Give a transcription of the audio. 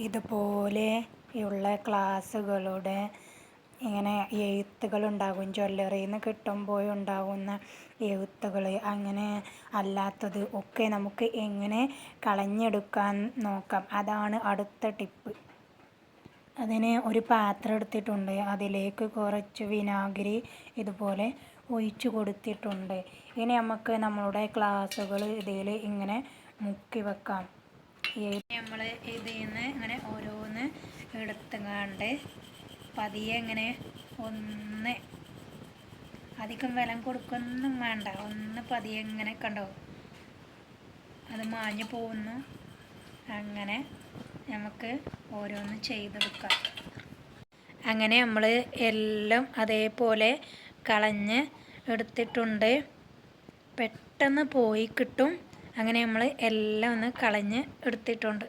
ഇതുപോലെയുള്ള ക്ലാസ്സുകളുടെ ഇങ്ങനെ എഴുത്തുകളുണ്ടാകും. ജ്വല്ലറിയിൽ നിന്ന് കിട്ടുമ്പോൾ ഉണ്ടാകുന്ന എഴുത്തുകൾ, അങ്ങനെ അല്ലാത്തത് ഒക്കെ നമുക്ക് എങ്ങനെ കളഞ്ഞെടുക്കാൻ നോക്കാം. അതാണ് അടുത്ത ടിപ്പ്. അതിന് ഒരു പാത്രം എടുത്തിട്ടുണ്ട്. അതിലേക്ക് കുറച്ച് വിനാഗിരി ഇതുപോലെ ഒഴിച്ചു കൊടുത്തിട്ടുണ്ട്. ഇനി നമുക്ക് നമ്മളുടെ ക്ലാസ്സുകൾ ഇതിൽ ഇങ്ങനെ മുക്കി വെക്കാം. നമ്മൾ ഇതിൽ നിന്ന് ഇങ്ങനെ ഓരോന്ന് എടുത്തുകൊണ്ട് പതിയെ ഇങ്ങനെ ഒന്ന്, അധികം ബലം കൊടുക്കൊന്നും വേണ്ട, ഒന്ന് പതിയെ ഇങ്ങനെ കണ്ടോ അത് മാഞ്ഞു പോകുന്നു. അങ്ങനെ നമുക്ക് ഓരോന്ന് ചെയ്തെടുക്കാം. അങ്ങനെ നമ്മൾ എല്ലാം അതേപോലെ കളഞ്ഞ് എടുത്തിട്ടുണ്ട്. പെട്ടെന്ന് പോയി കിട്ടും. അങ്ങനെ നമ്മൾ എല്ലാം ഒന്ന് കളഞ്ഞ് എടുത്തിട്ടുണ്ട്.